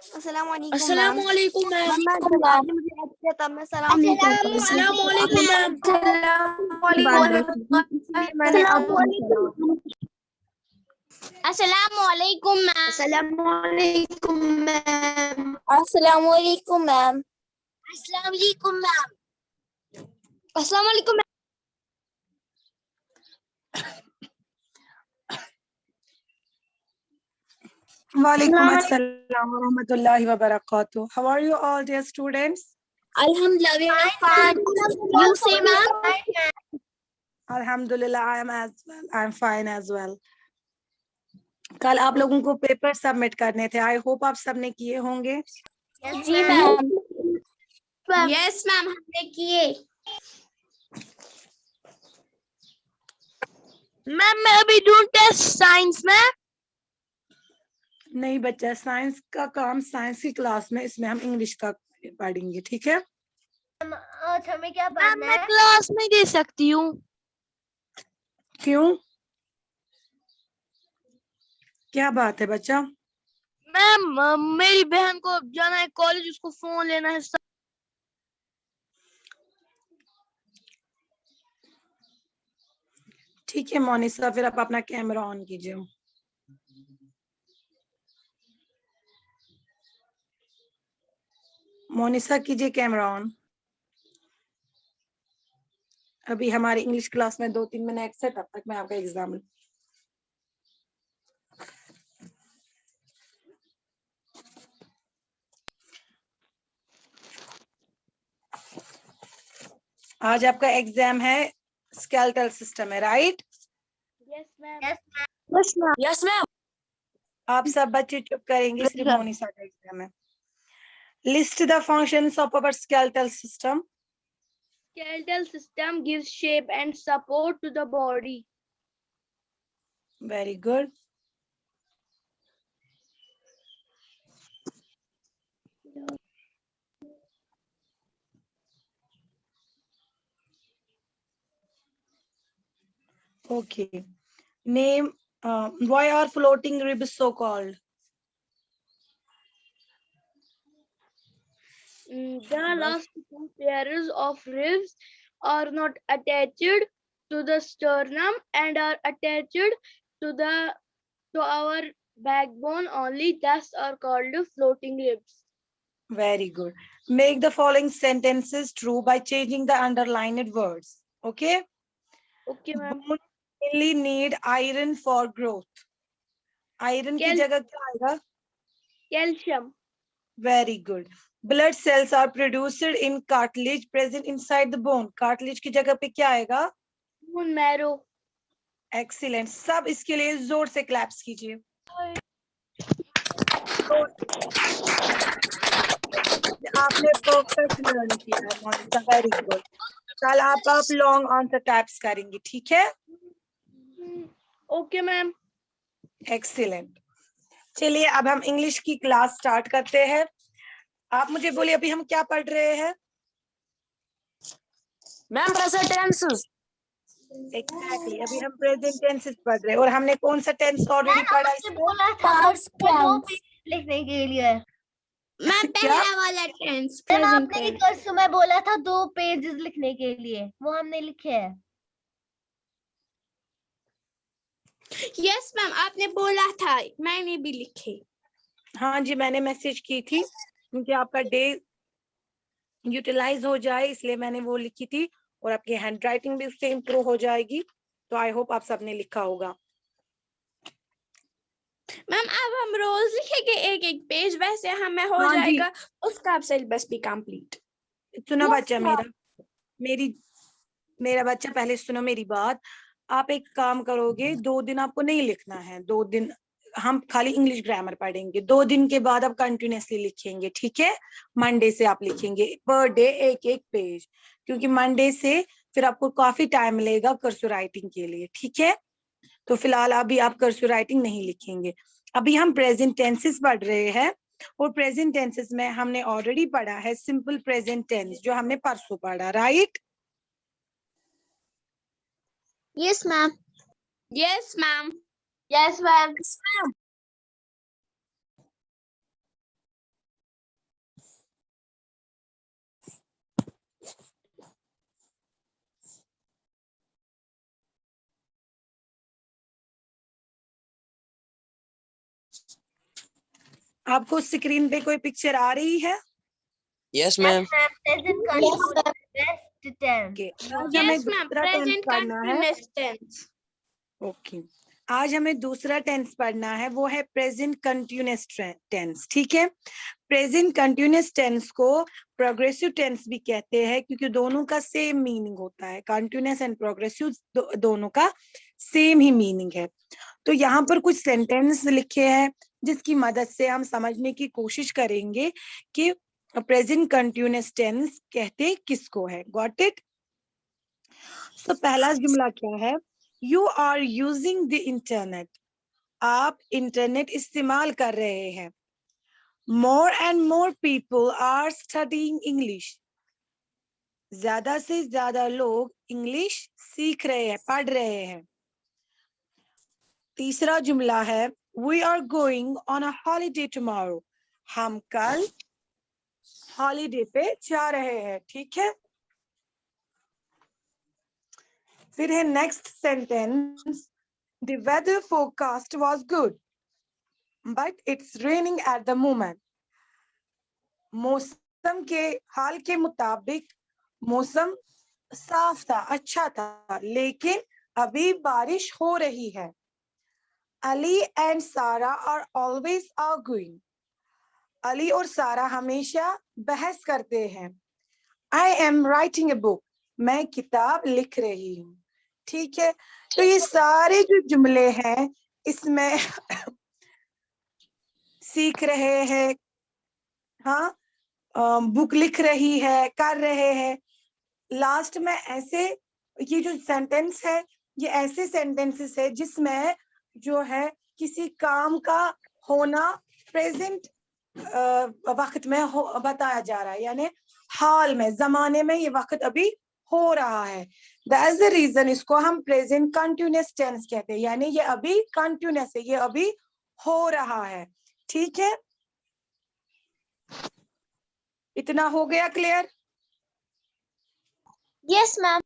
अस्सलाम वालेकुम मैम। अस्सलाम वालेकुम मैम। मैम जब आपने मुझे ऐड किया तब मैं सलाम नहीं कर पाई। अस्सलाम वालेकुम मैम। इसलिए मैंने आपको सलाम। अस्सलाम वालेकुम मैम। अस्सलाम वालेकुम मैम। अस्सलाम वालेकुम मैम। अस्सलाम वालेकुम मैम। अस्सलाम वालेकुम ma'am. Walaikum assalam wa rahmatullahi wa barakatuh. How are you all, dear students? Alhamdulillah, we are fine. You say ma'am? Alhamdulillah, I am as well. I am fine as well. कल आप लोगों को paper submit करने थे. I hope आप सबने किए होंगे. जी मैम. यस मैम हमने किए। मैम मैं अभी दूं टेस्ट साइंस में. नहीं बच्चा, साइंस का काम साइंस की क्लास में, इसमें हम इंग्लिश का पढ़ेंगे, ठीक है? आज हमें क्या मैम पढ़ना मैं है? क्लास में दे सकती हूँ. क्यों? क्या बात है बच्चा? मैम मेरी बहन को जाना है कॉलेज, उसको फोन लेना है. ठीक है मोनिसा, फिर आप अपना कैमरा ऑन कीजिए. मोनिसा कीजिए कैमरा ऑन. अभी हमारी इंग्लिश क्लास में 2-3 मिनट से, तब तक मैं आपका एग्जाम आज आपका एग्जाम है स्केलेटल सिस्टम है, right? Yes ma'am. Yes ma'am. आप सब बच्चे चुप करेंगे, सिर्फ मोनिसा का एग्जाम है. List the functions of our skeletal system. Skeletal system gives shape and support to the body. Very good. Okay. Name, why are floating ribs so called? The last two pairs of ribs are not attached to the sternum and are attached to our backbone only, thus are called floating ribs. Very good. Make the following sentences true by changing the underlined words. Okay. Okay ma'am. Bones mainly need iron for growth. Iron की जगह क्या आएगा? Calcium. Very good. Blood cells are produced in cartilage present inside the bone. Cartilage की जगह पे क्या आएगा? Bone marrow. Excellent. सब इसके लिए जोर से क्लैप्स कीजिए. आपने परफेक्ट लर्न किया है मोनिका, वेरी गुड. कल आप लॉन्ग आंसर टाइप्स करेंगे, ठीक है? Okay ma'am. एक्सीलेंट. चलिए अब हम इंग्लिश की क्लास स्टार्ट करते हैं. आप मुझे बोलिए अभी हम क्या पढ़ रहे हैं? Ma'am present tenses. एग्जैक्टली, अभी हम प्रेजेंट टेंसेस पढ़ रहे हैं. और हमने कौन सा टेंस ऑलरेडी पढ़ा है इसमें? बोला था दो पेज लिखने के लिए। मैम क्या? पहला वाला टेंस मैम प्रेजेंट आपने टेंस। परसों में बोला था 2 पेजेस लिखने के लिए, वो हमने लिखे हैं। यस मैम आपने बोला था, मैंने भी लिखे। हाँ जी, मैंने मैसेज की थी क्योंकि आपका डे यूटिलाइज हो जाए, इसलिए मैंने वो लिखी थी. और आपकी हैंड राइटिंग भी उससे इम्प्रूव हो जाएगी. तो आई होप आप सबने लिखा होगा. मैम अब हम रोज लिखेंगे एक एक पेज, वैसे हमें हो हाँ जी. जाएगा उसका सिलेबस भी कंप्लीट। सुनो Yes, बच्चा, मेरा बच्चा, पहले सुनो मेरी बात. आप एक काम करोगे, 2 दिन आपको नहीं लिखना है. 2 दिन हम खाली इंग्लिश ग्रामर पढ़ेंगे. 2 दिन के बाद आप कंटिन्यूअसली लिखेंगे, ठीक है? मंडे से आप लिखेंगे पर डे एक एक पेज, क्योंकि मंडे से फिर आपको काफी टाइम मिलेगा कर्सर राइटिंग के लिए, ठीक है? तो फिलहाल अभी आप कर्सर राइटिंग नहीं लिखेंगे. अभी हम प्रेजेंट टेंसेस पढ़ रहे हैं. और प्रेजेंट टेंसेस में हमने ऑलरेडी पढ़ा है सिंपल प्रेजेंट टेंस, जो हमने परसों पढ़ा, right? Yes ma'am. Yes ma'am. Yes ma'am. आपको स्क्रीन पे कोई पिक्चर आ रही है? Yes, ma'am. Present continuous tense. Okay, आज हमें Yes, ma'am. दूसरा टेंस Present पढ़ना है। continuous tense. ओके, आज हमें दूसरा टेंस पढ़ना है, वो है प्रेजेंट कंटिन्यूअस टेंस। ठीक है, प्रेजेंट कंटिन्यूअस टेंस को प्रोग्रेसिव टेंस भी कहते हैं, क्योंकि दोनों का सेम मीनिंग होता है। कंटिन्यूअस एंड प्रोग्रेसिव दोनों का सेम ही मीनिंग है। तो यहाँ पर कुछ सेंटेंस लिखे हैं जिसकी मदद से हम समझने की कोशिश करेंगे कि प्रेजेंट कंटिन्यूअस टेंस कहते किसको है। Got it? तो पहला जुमला क्या है? You are using the internet. आप इंटरनेट इस्तेमाल कर रहे हैं। More and more people are studying English. ज्यादा से ज्यादा लोग इंग्लिश सीख रहे हैं, पढ़ रहे हैं। तीसरा जुमला है we are going on a holiday tomorrow. हम कल हॉलीडे पे जा रहे हैं। ठीक है, फिर है next sentence, the weather forecast was good but it's raining at the moment. मौसम के हाल के मुताबिक मौसम साफ था, अच्छा था, लेकिन अभी बारिश हो रही है। अली एंड सारा आर ऑलवेज आर्गुइंग। अली और सारा हमेशा बहस करते हैं। I am writing a book. मैं किताब लिख रही हूँ। ठीक है, तो ये सारे जो जुमले हैं इसमें सीख रहे हैं, हाँ, बुक लिख रही है, कर रहे हैं। लास्ट में ऐसे ये जो सेंटेंस है ये ऐसे सेंटेंसेस है जिसमें जो है किसी काम का होना प्रेजेंट वक्त में बताया जा रहा है, यानी हाल में, जमाने में ये वक्त अभी हो रहा है। दैट्स द रीजन इसको हम प्रेजेंट कंटिन्यूअस टेंस कहते हैं, यानी ये अभी कंटिन्यूअस है, ये अभी हो रहा है। ठीक है, इतना हो गया क्लियर? Yes, ma'am.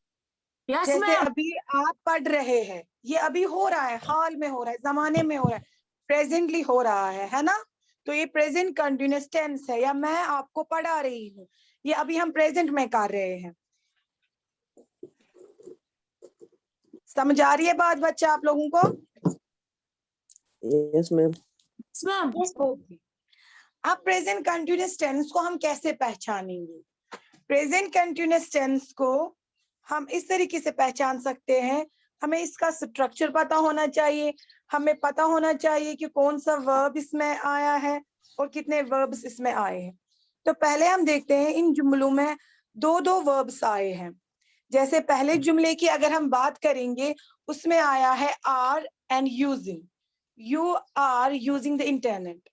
जैसे अभी आप पढ़ रहे हैं, ये अभी हो रहा है, हाल में हो रहा है, जमाने में हो रहा है, प्रेजेंटली हो रहा है ना? तो ये प्रेजेंट कंटिन्यूअस टेंस है। या मैं आपको पढ़ा रही हूँ, ये अभी हम प्रेजेंट में कर रहे हैं। समझ आ रही है बात बच्चा आप लोगों को? Yes, ma'am. ओके, अब प्रेजेंट कंटिन्यूअस टेंस को हम कैसे पहचानेंगे? प्रेजेंट कंटिन्यूअस टेंस को हम इस तरीके से पहचान सकते हैं, हमें इसका स्ट्रक्चर पता होना चाहिए, हमें पता होना चाहिए कि कौन सा वर्ब इसमें आया है और कितने वर्ब्स इसमें आए हैं। तो पहले हम देखते हैं इन जुमलों में दो दो वर्ब्स आए हैं। जैसे पहले जुमले की अगर हम बात करेंगे उसमें आया है are and using. You are using the internet.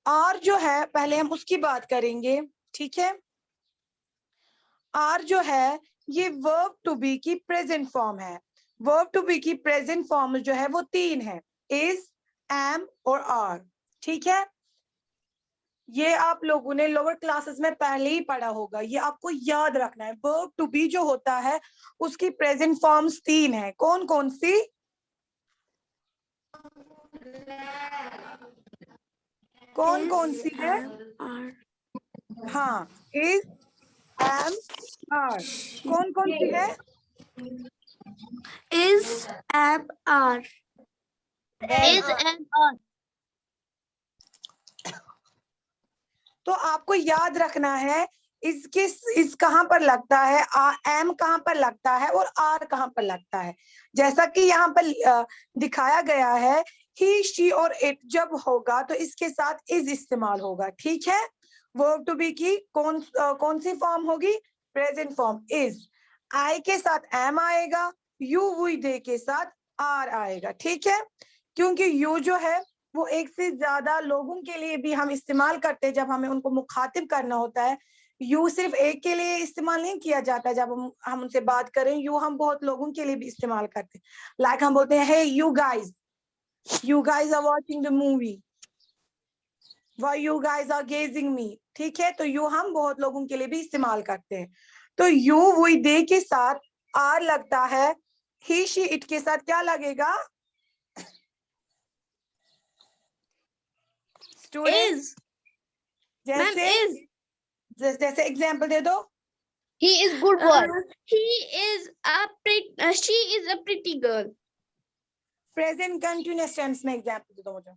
Are जो है पहले हम उसकी बात करेंगे। ठीक है, आर जो है ये वर्ब टू बी की प्रेजेंट फॉर्म है। वर्ब टू बी की प्रेजेंट फॉर्म जो है वो तीन है, इज, एम और आर। ठीक है, ये आप लोगों ने लोअर क्लासेस में पहले ही पढ़ा होगा, ये आपको याद रखना है। वर्ब टू बी जो होता है उसकी प्रेजेंट फॉर्म्स तीन है। कौन कौन सी? कौन कौन सी है? हाँ, इज, एम, आर। कौन कौन सी है? Is, am, are. Is and are. तो आपको याद रखना है इसके इस कहाँ पर लगता है, एम कहाँ पर लगता है और आर कहाँ पर लगता है। जैसा कि यहाँ पर दिखाया गया है, ही, शी और इट जब होगा तो इसके साथ इज इस्तेमाल होगा। ठीक है, वर्ब टू बी की कौन सी फॉर्म होगी? Present form is. आई के साथ एम आएगा, यू, वी, दे के साथ आर आएगा। ठीक है, क्योंकि यू जो है वो एक से ज्यादा लोगों के लिए भी हम इस्तेमाल करते हैं जब हमें उनको मुखातिब करना होता है। यू सिर्फ एक के लिए इस्तेमाल नहीं किया जाता, जब हम उनसे बात करें यू हम बहुत लोगों के लिए भी इस्तेमाल करते हैं। लाइक हम बोलते हैं, hey you guys are watching the movie, why you guys are gazing me. ठीक है, तो यू हम बहुत लोगों के लिए भी इस्तेमाल करते हैं। तो यू, वी, दे के साथ आर लगता है, ही, शी, इट के साथ क्या लगेगा? Student is. Ma'am, जैसे is. जैसे एग्जांपल दे दो. He is good boy. He is a pretty. She is a pretty girl. Present continuous tense में एग्जांपल दे दो मुझे.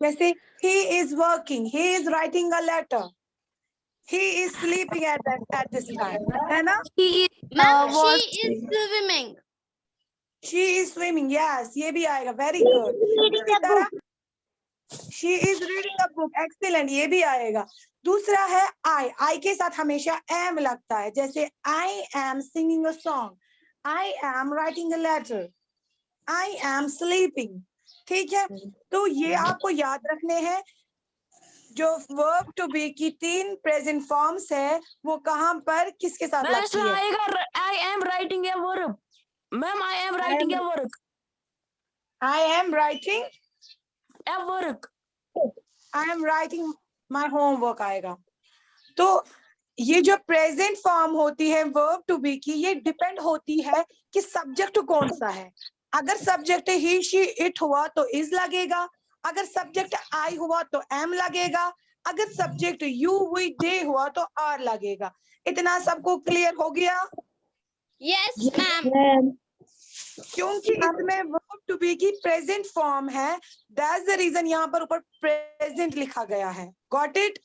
जैसे he is working, he is writing a letter, he is sleeping at this time, है ना? Ma'am, she is swimming. She is swimming, yes, ये भी आएगा. Very good. इसी तरह she is reading a book, excellent, ये भी आएगा. दूसरा है I के साथ हमेशा am लगता है. जैसे I am singing a song, I am writing a letter, I am sleeping. ठीक है, तो ये आपको याद रखने हैं. जो verb to be की 3 प्रेजेंट फॉर्म्स है वो कहाँ पर किसके साथ लगती है? I am writing a verb. Ma'am, I am writing a work. I am writing A work. I am writing my homework आएगा. तो ये जो प्रेजेंट फॉर्म होती है verb to be की, ये डिपेंड होती है कि सब्जेक्ट कौन सा है. अगर सब्जेक्ट he she it हुआ तो is लगेगा. अगर सब्जेक्ट I हुआ तो am लगेगा. अगर सब्जेक्ट you we they हुआ तो are लगेगा. इतना सबको क्लियर हो गया? Yes, ma'am. क्योंकि इसमें verb to be की प्रेजेंट फॉर्म है, दैट्स द रीजन यहाँ पर ऊपर प्रेजेंट लिखा गया है. Got it?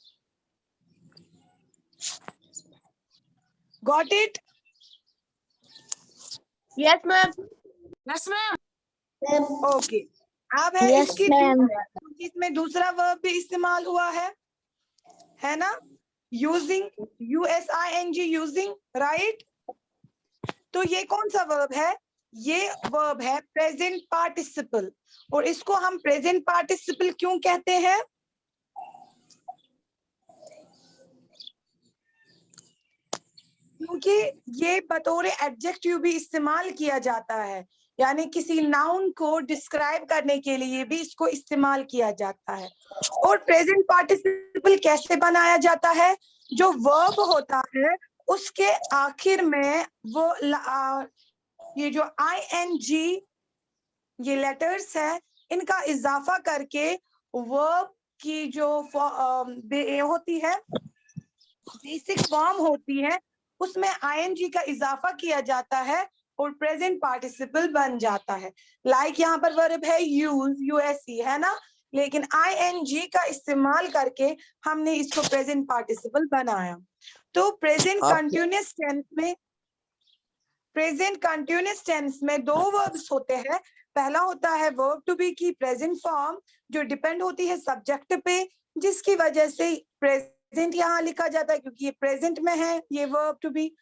Got it? Yes, ma'am. Yes, ma'am. Okay. अब है Yes, इसकी ma'am. इसमें दूसरा वर्ब भी इस्तेमाल हुआ है ना? Using, USING, using, right? तो ये कौन सा वर्ब है? ये वर्ब है प्रेजेंट पार्टिसिपल. और इसको हम प्रेजेंट पार्टिसिपल क्यों कहते हैं? क्योंकि ये बतौर एडजेक्टिव भी इस्तेमाल किया जाता है, यानी किसी नाउन को डिस्क्राइब करने के लिए भी इसको इस्तेमाल किया जाता है. और प्रेजेंट पार्टिसिपल कैसे बनाया जाता है? जो वर्ब होता है उसके आखिर में वो ये जो ING ये लेटर्स है इनका इजाफा करके वर्ब की जो होती है बेसिक फॉर्म होती है उसमें ING का इजाफा किया जाता है और प्रेजेंट पार्टिसिपल बन जाता है. लाइक यहाँ पर वर्ब है यूज, USE, है ना? लेकिन ING का इस्तेमाल करके हमने इसको प्रेजेंट पार्टिसिपल बनाया. तो प्रेजेंट कंटिन्यूअस टेंस में 2 वर्ब्स होते हैं. पहला होता है वर्ब टू बी की प्रेजेंट फॉर्म जो डिपेंड होती है सब्जेक्ट पे, जिसकी वजह से प्रेजेंट यहाँ लिखा जाता है क्योंकि ये प्रेजेंट में है ये वर्ब टू बी.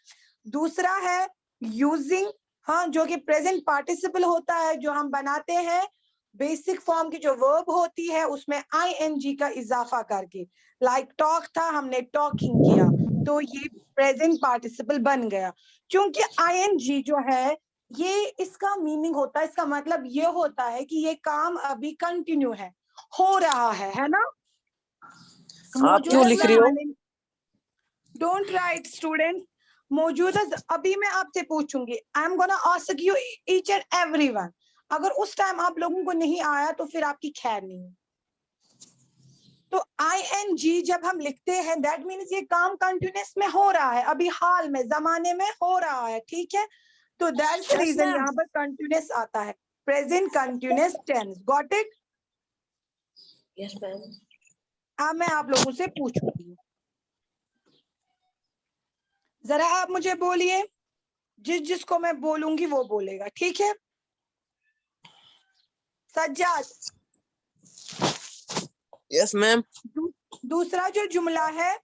दूसरा है यूजिंग, हाँ, जो कि प्रेजेंट पार्टिसिपल होता है जो हम बनाते हैं बेसिक फॉर्म की जो वर्ब होती है उसमें ING का इजाफा करके. लाइक टॉक था, हमने टॉकिंग किया, तो ये प्रेजेंट पार्टिसिपल बन गया. क्योंकि ING जो है ये इसका मीनिंग होता है, इसका मतलब ये होता है कि ये काम अभी कंटिन्यू है, हो रहा है ना? आप क्यों लिख रही हो? Don't write student. मौजूदा अभी मैं आपसे पूछूंगी, I am gonna ask you each and everyone. अगर उस टाइम आप लोगों को नहीं आया तो फिर आपकी खैर नहीं. तो ING जब हम लिखते हैं दैट मीन्स ये काम कंटिन्यूअस में हो रहा है, अभी हाल में जमाने में हो रहा है. ठीक है, तो दैट्स द रीजन यहाँ पर कंटिन्यूअस आता है, present continuous tense. Got it? Yes, ma'am. अब मैं आप लोगों से पूछूंगी, जरा आप मुझे बोलिए, जिसको मैं बोलूंगी वो बोलेगा. ठीक है? सज्जाद. Yes, ma'am. दूसरा जो जुमला है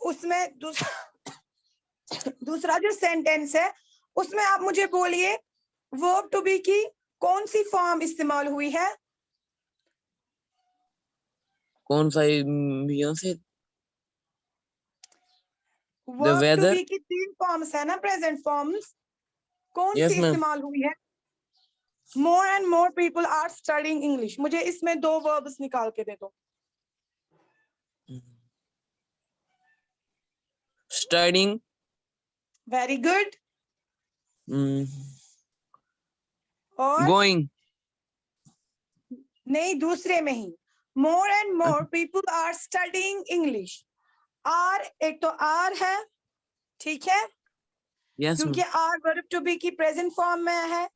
उसमें दूसरा जो सेंटेंस है उसमें आप मुझे बोलिए वर्ब टू बी की कौन सी फॉर्म इस्तेमाल हुई है? कौन सा यहाँ से? Verb to weather? बी की 3 फॉर्म्स है ना, प्रेजेंट फॉर्म्स. कौन Yes, सी ma'am. इस्तेमाल हुई है? More and more people are studying English. मुझे इसमें 2 वर्ब्स निकाल के दे दो. Studying. Very good. और Going. नहीं, दूसरे में ही। More and more people are studying English. Are, एक तो आर है, ठीक है, Yes, क्योंकि ma'am. Are verb to be की प्रेजेंट फॉर्म में है।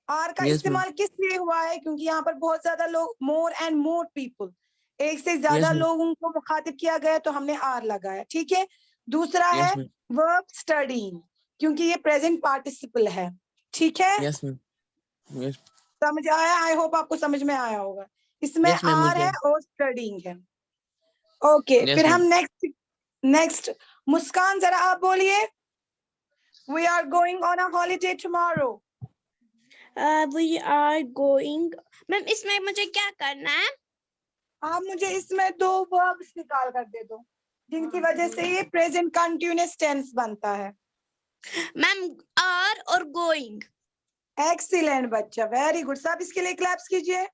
आर का Yes, इस्तेमाल किस लिए हुआ है? क्योंकि यहाँ पर बहुत ज्यादा लोग, मोर एंड मोर पीपल, एक से ज्यादा Yes, ma'am. लोगों को मुखातिब किया गया, तो हमने आर लगाया, ठीक है। दूसरा Yes, है ma'am. वर्ब स्टडीइंग, क्योंकि ये प्रेजेंट पार्टिसिपल है, ठीक है। Yes, ma'am. Yes. समझ आया? आई होप आपको समझ में आया होगा। इसमें Yes, ma'am, आर मुझे। है और स्टडीइंग है। ओके, Yes, फिर हम ma'am. नेक्स्ट मुस्कान, जरा आप बोलिए। We are going on a holiday tomorrow. We are going. Ma'am इसमें मुझे क्या करना है? आप मुझे इसमें दो वर्ब्स निकाल कर दे दो, जिनकी वजह से ये प्रेजेंट कंटिन्यूअस टेंस बनता है। मैम are और going. एक्सीलेंट बच्चा, वेरी गुड। सब इसके लिए क्लैप्स कीजिए।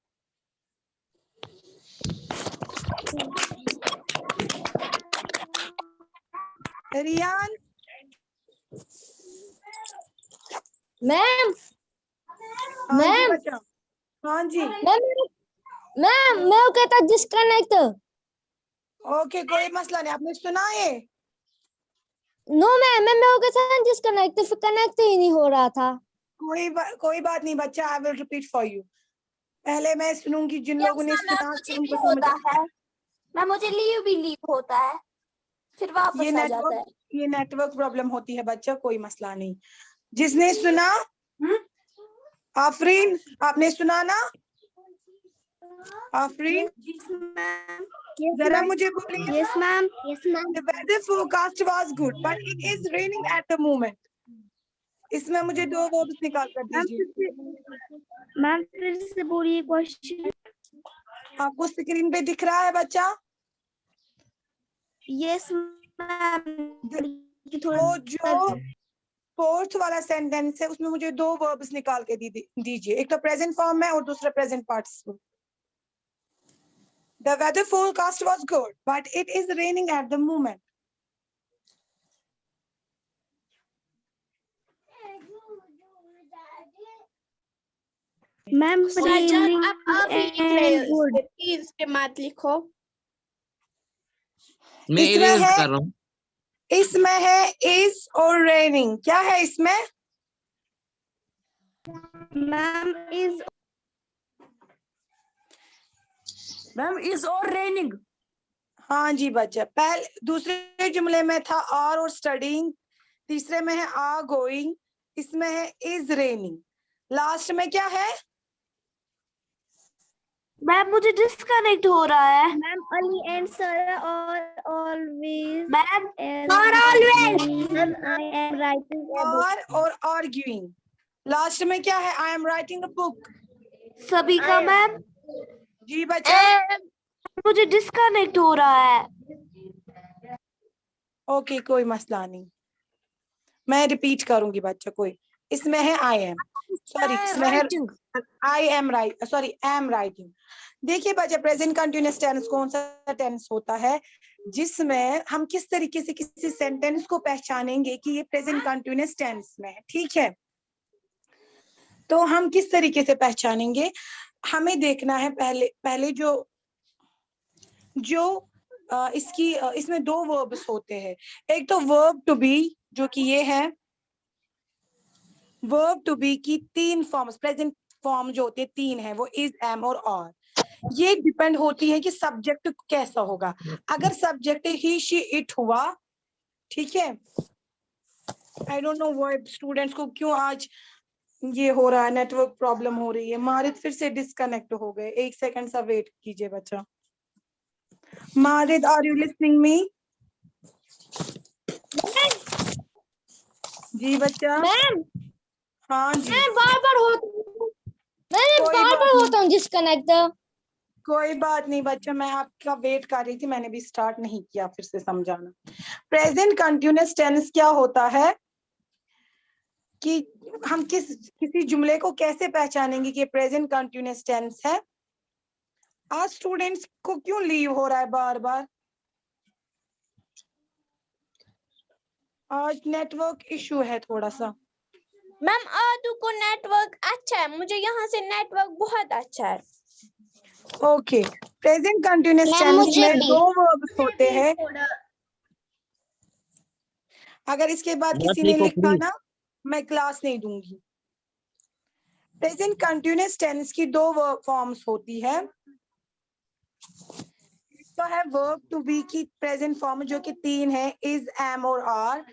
रियान, मैम हाँ जी मैम बच्चा, हाँ जी। मैम मैं वो कहता डिस्कनेक्ट। ओके, कोई मसला नहीं। आपने सुना ये? नो मैम, मैं वो कहता डिस्कनेक्ट, फिर कनेक्ट ही नहीं हो रहा था। कोई बात नहीं बच्चा, I will repeat for you. पहले मैं सुनूंगी, जिन लोगों ने सुना मुझे उनको भी समझ। होता है। मैं मुझे लीव होता है, फिर वापस आ जाता है। ये नेटवर्क प्रॉब्लम होती है बच्चा, कोई मसला नहीं। जिसने सुना, आफरीन, आपने सुना ना? आफरीन, जरा मुझे बोलिए। Yes ma'am. Yes ma'am. The weather forecast was good, but it is raining at the moment. इसमें मुझे दो वर्ब्स निकाल कर दीजिए। मैम फिर से बोलिए क्वेश्चन। आपको स्क्रीन पे दिख रहा है बच्चा? Yes ma'am. वो जो फोर्थ वाला सेंटेंस है, उसमें मुझे दो वर्ब्स निकाल के दीजिए। एक तो प्रेजेंट फॉर्म में और दूसरा present participle. The weather forecast was good, but it is raining at the moment. Ma'am Sajjad आप भी लिख रहे हो, प्लीज के मत लिखो। मैं इसमें इरेज है, कर रहा हूँ। इसमें है is और raining। क्या है इसमें? मैम इज इज और रेनिंग। हाँ जी बच्चा। पहले दूसरे जुमले में था आर और स्टडीइंग, तीसरे में है आर गोइंग, इसमें है इज रेनिंग, लास्ट में क्या है? मैम मुझे डिस्कनेक्ट हो रहा है। मैम अली एंड सारा और ऑलवेज। मैम और always. Ma'am I am writing a book. और आर्ग्यूइंग, लास्ट में क्या है? I am writing a book. सभी का मैम। जी बच्चा। मुझे डिस्कनेक्ट हो रहा है। ओके, कोई मसला नहीं, मैं रिपीट करूंगी बच्चा। कोई इसमें है आई एम, सॉरी इसमें है I am right, sorry am writing. देखिए बच्चा, प्रेजेंट कंटिन्यूअस टेंस कौन सा टेंस होता है जिसमें हम किस तरीके से किसी सेंटेंस को पहचानेंगे कि ये प्रेजेंट कंटिन्यूअस टेंस में है, ठीक है। तो हम किस तरीके से पहचानेंगे? हमें देखना है पहले इसमें दो वर्ब्स होते हैं। एक तो वर्ब टू बी, जो कि ये है। वर्ब टू बी की तीन फॉर्म्स, प्रेजेंट फॉर्म जो होती है तीन है, वो इज, एम और आर। ये डिपेंड होती है कि सब्जेक्ट कैसा होगा। अगर सब्जेक्ट ही, शी, इट हुआ, ठीक है। I don't know why students को क्यों आज ये हो रहा है, नेटवर्क प्रॉब्लम हो रही है। मारिद फिर से डिस्कनेक्ट हो गए, एक सेकंड सा वेट कीजिए बच्चा। मारिद, आर यू लिसनिंग मी? जी बच्चा। मैम हाँ जी, मैं बार-बार होता हूँ डिस्कनेक्ट। कोई बात नहीं बच्चा, मैं आपका वेट कर रही थी, मैंने भी स्टार्ट नहीं किया। फिर से समझाना, प्रेजेंट कंटिन्यूअस टेंस क्या होता है कि हम किसी जुमले को कैसे पहचानेंगे कि प्रेजेंट कंटिन्यूअस टेंस है। आज स्टूडेंट्स को क्यों लीव हो रहा है बार बार? आज नेटवर्क इशू है थोड़ा सा। मैम आदू को नेटवर्क अच्छा है, मुझे यहाँ से नेटवर्क बहुत अच्छा है। Okay, present continuous ma'am, tense मुझे में भी। 2 वर्ब्स होते हैं। अगर इसके बाद मत किसी ने लिखो लिखा प्लीज। ना, मैं क्लास नहीं दूंगी। प्रेजेंट कंटिन्यूअस टेंस की 2 वर्ब फॉर्म्स होती है। तो है वर्ब टू बी की प्रेजेंट फॉर्म जो कि 3 है, इज, एम और आर।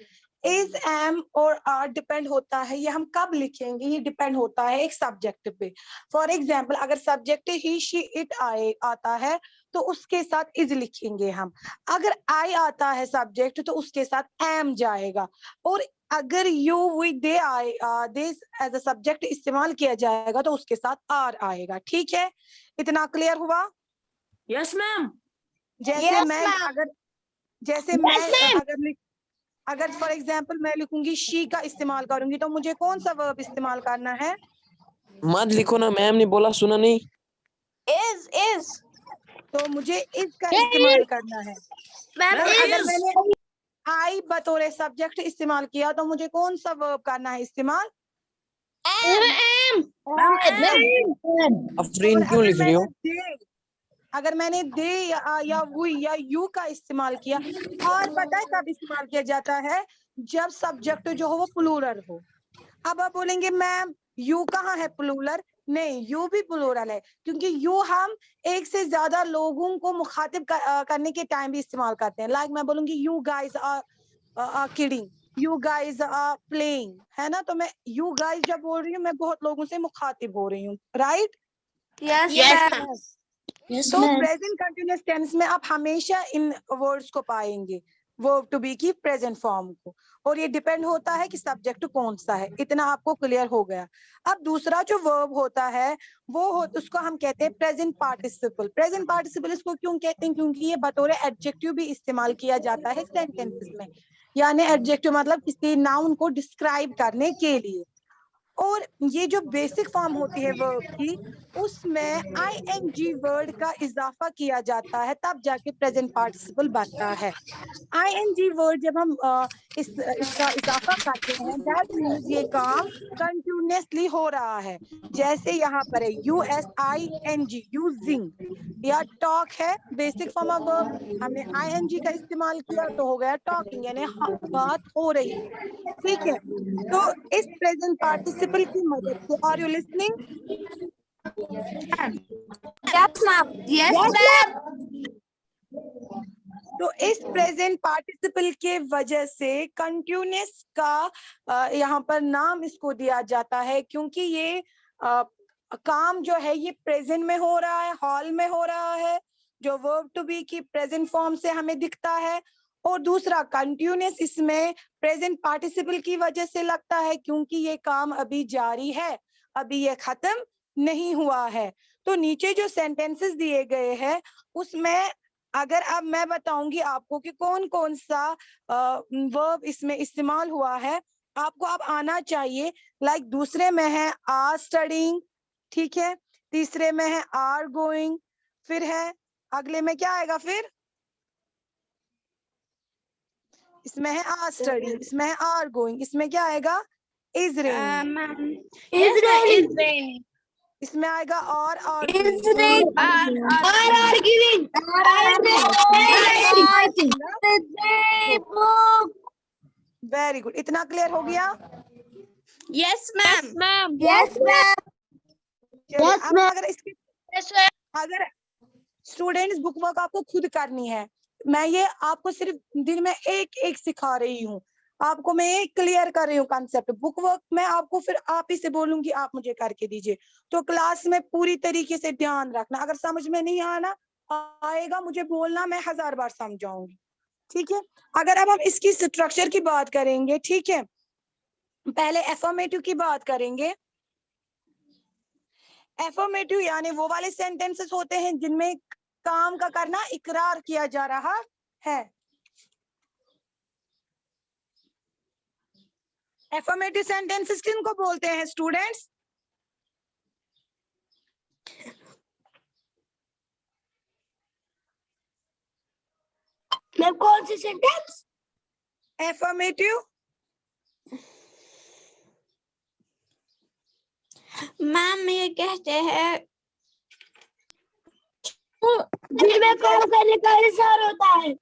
इज, एम और आर डिपेंड होता है, ये हम कब लिखेंगे, ये डिपेंड होता है एक सब्जेक्ट पे। फॉर एग्जाम्पल अगर सब्जेक्ट ही, शी, इट आता है तो उसके साथ इज लिखेंगे हम। अगर आई आता है सब्जेक्ट तो उसके साथ एम जाएगा। और अगर यू, वी, दे आए, दिस एज अ सब्जेक्ट इस्तेमाल किया जाएगा तो उसके साथ आर आएगा। ठीक है, इतना क्लियर हुआ? Yes ma'am. जैसे Yes, मैं ma'am. अगर जैसे Yes, मैं ma'am. अगर फॉर एग्जांपल मैं लिखूंगी शी का इस्तेमाल करूंगी तो मुझे कौन सा वर्ब इस्तेमाल करना है? मत लिखो ना, मैम ने बोला, सुना नहीं? Is. तो मुझे इज का इस्तेमाल करना है। मैम और अगर is. मैंने आई बतौर सब्जेक्ट इस्तेमाल किया तो मुझे कौन सा वर्ब करना है इस्तेमाल? Am. Ma'am am. अब और फ्रेंड क्यों लिख रही हो? अगर मैंने दे या वी या यू का इस्तेमाल किया, और पता है कब इस्तेमाल किया जाता है? जब सब्जेक्ट जो हो वो प्लूरल हो। अब आप बोलेंगे मैम यू कहाँ है प्लूरल? नहीं, यू भी प्लूरल है, क्योंकि यू हम एक से ज्यादा लोगों को मुखातिब करने के टाइम भी इस्तेमाल करते हैं। लाइक मैं बोलूंगी you guys are kidding, you guys are playing, है ना? तो मैं यू गाइज जब बोल रही हूँ मैं बहुत लोगों से मुखातिब हो रही हूँ, right? Yes Yes, ma'am. ma'am. Yes, तो ma'am. प्रेजेंट कंटिन्यूअस टेंस में आप हमेशा इन वर्ड्स को पाएंगे, वर्ब टू बी की प्रेजेंट फॉर्म को। और ये डिपेंड होता है कि सब्जेक्ट कौन सा है। इतना आपको क्लियर हो गया। अब दूसरा जो वर्ब होता है उसको हम कहते हैं प्रेजेंट पार्टिसिपल। प्रेजेंट पार्टिसिपल इसको क्यों कहते हैं? क्योंकि ये बतौर एडजेक्टिव भी इस्तेमाल किया जाता है सेंटेंसेस में। यानी एडजेक्टिव मतलब किसी नाउन को डिस्क्राइब करने के लिए। और ये जो बेसिक फॉर्म होती है वर्ब की, उसमें आईएनजी वर्ड का इजाफा किया जाता है, तब जाके प्रेजेंट पार्टिसिपल बनता है। आईएनजी वर्ड जब हम इसका इजाफा करते हैं, दैट मीन्स ये काम कंटिन्यूअसली हो रहा है। जैसे यहाँ पर है USING, यूजिंग, या टॉक है बेसिक फॉर्म ऑफ वर्ब, हमने आईएनजी का इस्तेमाल किया तो हो गया टॉकिंग, यानी बात हो रही है। ठीक है, तो इस प्रेजेंट पार्टिसिपल की मदद से, are you listening? Yes ma'am. Yes ma'am. तो इस प्रेजेंट पार्टिसिपल के वजह से कंटिन्यूअस का यहाँ पर नाम इसको दिया जाता है, क्योंकि ये काम जो है ये प्रेजेंट में हो रहा है, हॉल में हो रहा है, जो वर्ब टू बी की प्रेजेंट फॉर्म से हमें दिखता है। और दूसरा कंटिन्यूअस इसमें प्रेजेंट पार्टिसिपल की वजह से लगता है, क्योंकि ये काम अभी जारी है, अभी ये खत्म नहीं हुआ है। तो नीचे जो सेंटेंसेस दिए गए हैं उसमें अगर अब मैं बताऊंगी आपको कि कौन कौन सा वर्ब इसमें इस्तेमाल हुआ है, आपको अब आना चाहिए। लाइक दूसरे में है आर स्टडीइंग, ठीक है, तीसरे में है आर गोइंग, फिर है अगले में क्या आएगा? फिर इसमें है आर स्टडीइंग, इसमें है आर गोइंग, इसमें क्या आएगा? Is raining, Ma'am. Yes, ma'am. Is raining. इसमें आएगा और Is arguing। are giving. Very good, इतना क्लियर हो गया? Yes, ma'am. Ma'am. Yes ma'am. चलिए, Yes, अब ma'am. अगर स्टूडेंट्स बुक वर्क आपको खुद करनी है, मैं ये आपको सिर्फ दिन में एक एक सिखा रही हूँ, आपको मैं एक क्लियर कर रही हूँ कंसेप्ट। बुक वर्क मैं आपको फिर आप ही से बोलूंगी, आप मुझे करके दीजिए। तो क्लास में पूरी तरीके से ध्यान रखना, अगर समझ में नहीं आएगा मुझे बोलना, मैं 1000 बार समझाऊंगी। ठीक है, अगर अब हम इसकी स्ट्रक्चर की बात करेंगे, ठीक है, पहले एफर्मेटिव की बात करेंगे। एफर्मेटिव यानी वो वाले सेंटेंसेस होते हैं जिनमें काम का करना इकरार किया जा रहा है। एफर्मेटिव सेंटेंसेस किनको बोलते हैं स्टूडेंट्स? मैम कौन सी सेंटेंस? एफर्मेटिव मैम ये कहते हैं जिसमें काम करने का इशार होता है।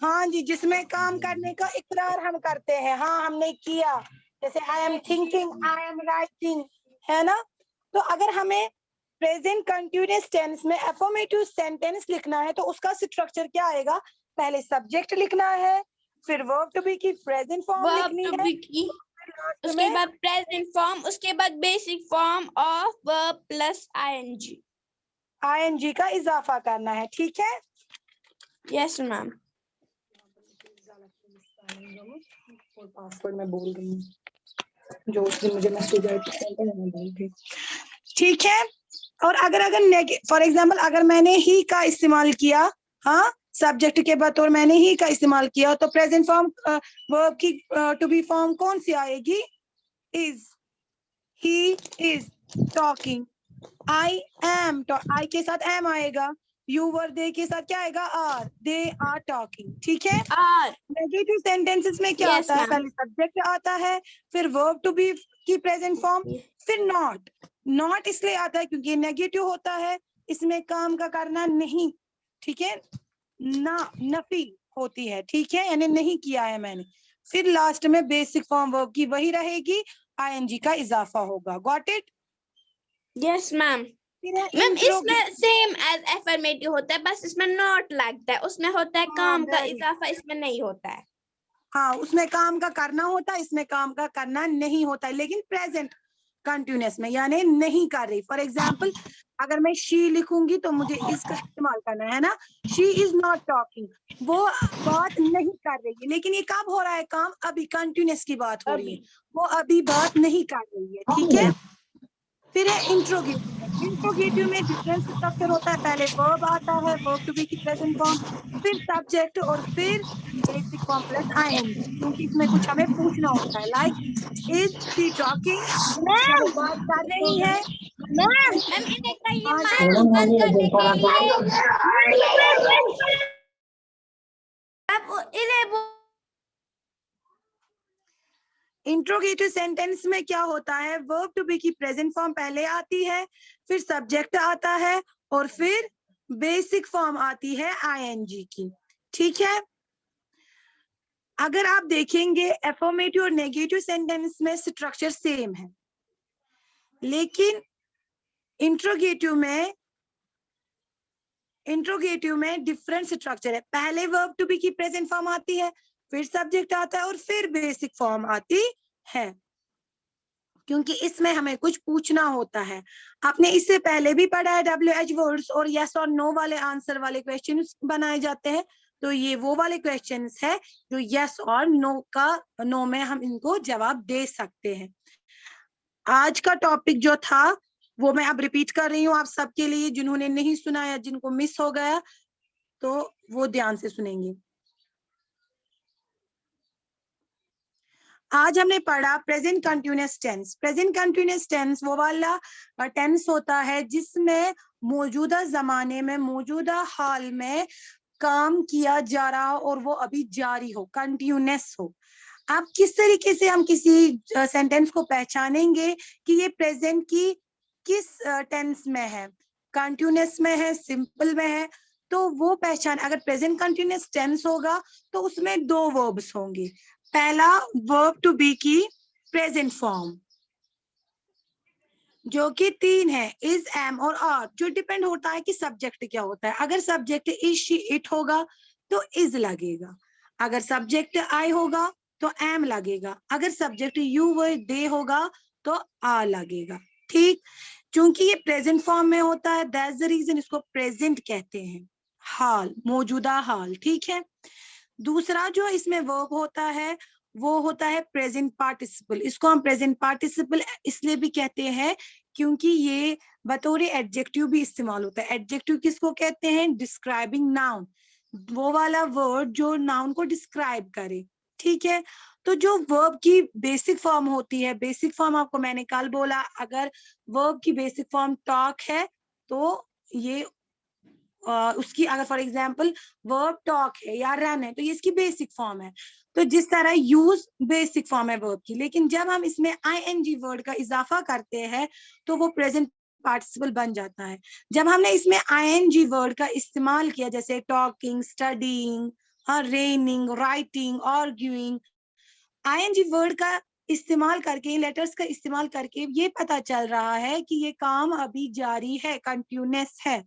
हाँ जी, जिसमें काम करने का इकरार हम करते हैं, हाँ हमने किया, जैसे I am thinking, I am writing, है ना। तो अगर हमें प्रेजेंट कंटिन्यूअस टेंस में अफर्मेटिव सेंटेंस लिखना है तो उसका स्ट्रक्चर क्या आएगा? पहले सब्जेक्ट लिखना है, फिर वर्ब टू बी की प्रेजेंट फॉर्म वर्ब लिखनी टू है, बी की, लास्ट उसके में बाद प्रेजेंट फॉर्म, उसके बाद basic form of verb plus ING. ING का इजाफा करना है, ठीक है। Yes ma'am. पासवर्ड मैं बोल रही हूँ, जो उस दिन मुझे मैसेज आया, ठीक है। और अगर फॉर एग्जाम्पल अगर मैंने ही का इस्तेमाल किया, हाँ सब्जेक्ट के बतौर मैंने ही का इस्तेमाल किया, तो प्रेजेंट फॉर्म वर्ब की टू बी फॉर्म कौन सी आएगी? Is, he is talking, I am, I के साथ एम आएगा, यू वर दे के साथ क्या आएगा? आर, दे आर टॉकिंग, ठीक है। आर। नेगेटिव सेंटेंसेस में क्या Yes, आता है? ma'am. पहले सब्जेक्ट आता है, फिर वर्ब टू बी की प्रेजेंट फॉर्म, फिर नॉट। नॉट इसलिए आता है क्योंकि नेगेटिव होता है, इसमें काम का करना नहीं, ठीक है, ना नफी होती है, ठीक है, यानी नहीं किया है मैंने। फिर लास्ट में बेसिक फॉर्म वर्ब की वही रहेगी, आईएनजी का इजाफा होगा। Got it? Yes ma'am. Ma'am इसमें सेम एज एफर्मेटिव होता है, बस इसमें नॉट लगता है, उसमें होता है काम का इजाफा, इसमें नहीं होता है। हाँ, उसमें काम का करना होता है, इसमें काम का करना नहीं होता है, लेकिन प्रेजेंट कंटिन्यूअस में यानी नहीं कर रही। फॉर एग्जाम्पल अगर मैं शी लिखूंगी तो मुझे इसका इस्तेमाल करना है ना, शी इज नॉट टॉकिंग, वो बात नहीं कर रही है, लेकिन ये कब हो रहा है काम? अभी कंटिन्यूअस की बात हो रही है, वो अभी बात नहीं कर रही है, ठीक है। फिर है इंट्रोगेटिव। इंट्रोगेटिव में डिफरेंस स्ट्रक्चर होता है, पहले वर्ब आता है, वर्ब टू बी की प्रेजेंट फॉर्म, फिर सब्जेक्ट और फिर बेसिक फॉर्म प्लस आईएनजी, क्योंकि इसमें कुछ हमें पूछना होता है, लाइक इज शी टॉकिंग, क्या वो बात कर रही है? मैम इन्हें कहिए हाँ जी। माइक बंद करने के लिए। इंट्रोगेटिव सेंटेंस में क्या होता है? वर्ब टू बी की प्रेजेंट फॉर्म पहले आती है, फिर सब्जेक्ट आता है और फिर बेसिक फॉर्म आती है आईएनजी की, ठीक है। अगर आप देखेंगे एफर्मेटिव और नेगेटिव सेंटेंस में स्ट्रक्चर सेम है, लेकिन इंट्रोगेटिव में डिफरेंट स्ट्रक्चर है। पहले वर्ब टू बी की प्रेजेंट फॉर्म आती है, फिर सब्जेक्ट आता है और फिर बेसिक फॉर्म आती है, क्योंकि इसमें हमें कुछ पूछना होता है। आपने इससे पहले भी पढ़ा है WH वर्ड्स और यस और नो वाले आंसर वाले क्वेश्चंस बनाए जाते हैं, तो ये वो वाले क्वेश्चंस है जो यस और नो में हम इनको जवाब दे सकते हैं। आज का टॉपिक जो था वो मैं अब रिपीट कर रही हूँ आप सबके लिए, जिन्होंने नहीं सुना या जिनको मिस हो गया तो वो ध्यान से सुनेंगे। आज हमने पढ़ा present continuous tense. Present continuous tense वो वाला टेंस होता है जिसमें मौजूदा जमाने में, मौजूदा हाल में काम किया जा रहा हो और वो अभी जारी हो, कंटिन्यूअस हो। अब किस तरीके से हम किसी सेंटेंस को पहचानेंगे कि ये प्रेजेंट की किस टेंस में है, कंटिन्यूअस में है, सिंपल में है, तो वो पहचान। अगर प्रेजेंट कंटिन्यूअस टेंस होगा तो उसमें दो वर्ब्स होंगे। पहला वर्ब टू बी की प्रेजेंट फॉर्म जो कि 3 है, इज, एम और आर, जो डिपेंड होता है कि सब्जेक्ट क्या होता है। अगर सब्जेक्ट इज, शी, इट होगा तो इज लगेगा, अगर सब्जेक्ट आई होगा तो एम लगेगा, अगर सब्जेक्ट यू वर दे होगा तो आर लगेगा, ठीक। क्योंकि ये प्रेजेंट फॉर्म में होता है, दैट्स द रीजन इसको प्रेजेंट कहते हैं, हाल, मौजूदा हाल, ठीक है। दूसरा जो इसमें वर्ब होता है वो होता है प्रेजेंट पार्टिसिपल। इसको हम प्रेजेंट पार्टिसिपल इसलिए भी कहते हैं क्योंकि ये बतौर एडजेक्टिव भी इस्तेमाल होता है। एडजेक्टिव किसको कहते हैं? डिस्क्राइबिंग नाउन, वो वाला वर्ड जो नाउन को डिस्क्राइब करे, ठीक है। तो जो वर्ब की बेसिक फॉर्म होती है, बेसिक फॉर्म आपको मैंने कल बोला, अगर वर्ब की बेसिक फॉर्म टॉक है तो ये उसकी, अगर फॉर एग्जाम्पल वर्ब टॉक है या रन है तो ये इसकी बेसिक फॉर्म है। तो जिस तरह यूज बेसिक फॉर्म है वर्ब की, लेकिन जब हम इसमें आईएनजी वर्ड का इजाफा करते हैं तो वो प्रेजेंट पार्टिसिपल बन जाता है। जब हमने इसमें ing वर्ड का इस्तेमाल किया, जैसे talking, studying, raining, writing, arguing, ing word का इस्तेमाल करके, लेटर्स का इस्तेमाल करके ये पता चल रहा है कि ये काम अभी जारी है, कंटिन्यूअस है।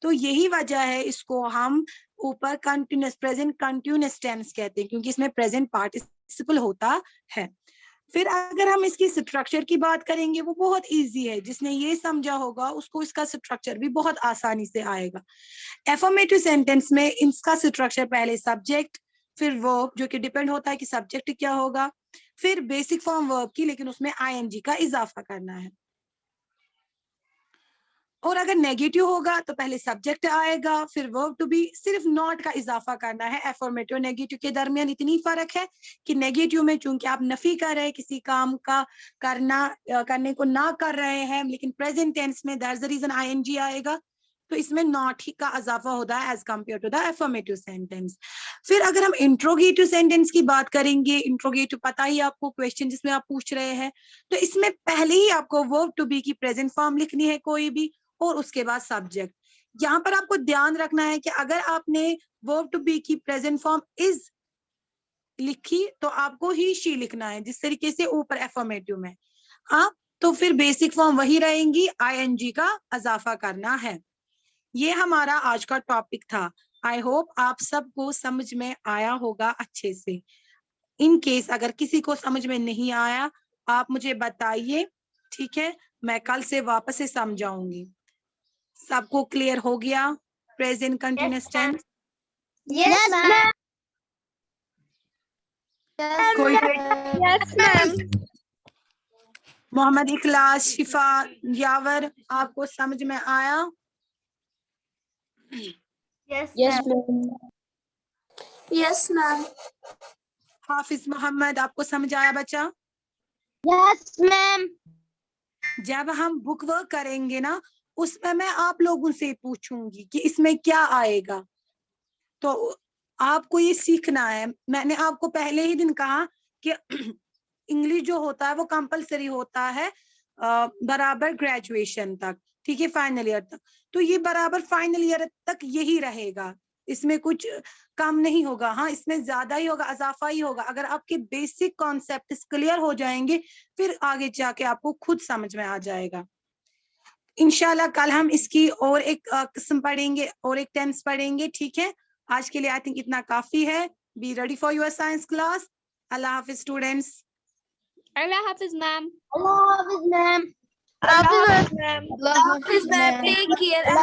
तो यही वजह है इसको हम ऊपर कंटिन्यूअस, प्रेजेंट कंटिन्यूअस टेंस कहते हैं, क्योंकि इसमें प्रेजेंट पार्टिसिपल होता है। फिर अगर हम इसकी स्ट्रक्चर की बात करेंगे, वो बहुत इजी है। जिसने ये समझा होगा उसको इसका स्ट्रक्चर भी बहुत आसानी से आएगा। एफर्मेटिव सेंटेंस में इसका स्ट्रक्चर पहले सब्जेक्ट, फिर वर्ब, जो कि डिपेंड होता है कि सब्जेक्ट क्या होगा, फिर बेसिक फॉर्म वर्ब की, लेकिन उसमें ing का इजाफा करना है। और अगर नेगेटिव होगा तो पहले सब्जेक्ट आएगा, फिर वर्ब टू बी, सिर्फ नॉट का इजाफा करना है। एफर्मेटिव और नेगेटिव के दरमियान इतनी फर्क है कि नेगेटिव में चूंकि आप नफी कर रहे हैं, किसी काम का करने को ना कर रहे हैं, लेकिन प्रेजेंट टेंस में दैट्स द रीजन ing आएगा, तो इसमें नॉट ही का इजाफा होता है as compare to the affirmative sentence. फिर अगर हम इंट्रोगेटिव सेंटेंस की बात करेंगे, इंट्रोगेटिव पता ही आपको, क्वेश्चन जिसमें आप पूछ रहे हैं, तो इसमें पहले ही आपको वर्ब टू बी की प्रेजेंट फॉर्म लिखनी है कोई भी, और उसके बाद सब्जेक्ट। यहाँ पर आपको ध्यान रखना है कि अगर आपने वर्ब टू बी की प्रेजेंट फॉर्म इज लिखी तो आपको ही शी लिखना है, जिस तरीके से ऊपर एफर्मेटिव में। आप तो फिर बेसिक फॉर्म वही रहेंगी, ing का इजाफा करना है। ये हमारा आज का टॉपिक था। आई होप आप सबको समझ में आया होगा अच्छे से। इन केस अगर किसी को समझ में नहीं आया, आप मुझे बताइए, ठीक है, मैं कल से वापस से समझाऊंगी। सबको क्लियर हो गया present continuous tense? Yes, ma'am. कोई Yes, ma'am. मोहम्मद इखलास, शिफा, यावर, आपको समझ में आया? Yes, ma'am. Yes, ma'am. हाफिज मोहम्मद, आपको समझ आया बच्चा? Yes, ma'am. जब हम बुक वर्क करेंगे ना, उसमें मैं आप लोगों से पूछूंगी कि इसमें क्या आएगा, तो आपको ये सीखना है। मैंने आपको पहले ही दिन कहा कि इंग्लिश जो होता है वो कंपलसरी होता है बराबर ग्रेजुएशन तक, ठीक है, फाइनल ईयर तक। तो ये बराबर फाइनल ईयर तक यही रहेगा, इसमें कुछ कम नहीं होगा। हाँ, इसमें ज्यादा ही होगा, इजाफा ही होगा। अगर आपके बेसिक कॉन्सेप्ट क्लियर हो जाएंगे, फिर आगे जाके आपको खुद समझ में आ जाएगा। इंशाल्लाह कल हम इसकी और एक किस्म पढ़ेंगे और एक टेंस पढ़ेंगे, ठीक है। आज के लिए आई थिंक इतना काफी है। Be ready for your science class. Allah Hafiz students. Allah Hafiz, ma'am. Allah Hafiz, ma'am. Allah Hafiz, ma'am. Allah Hafiz, ma'am. Take care.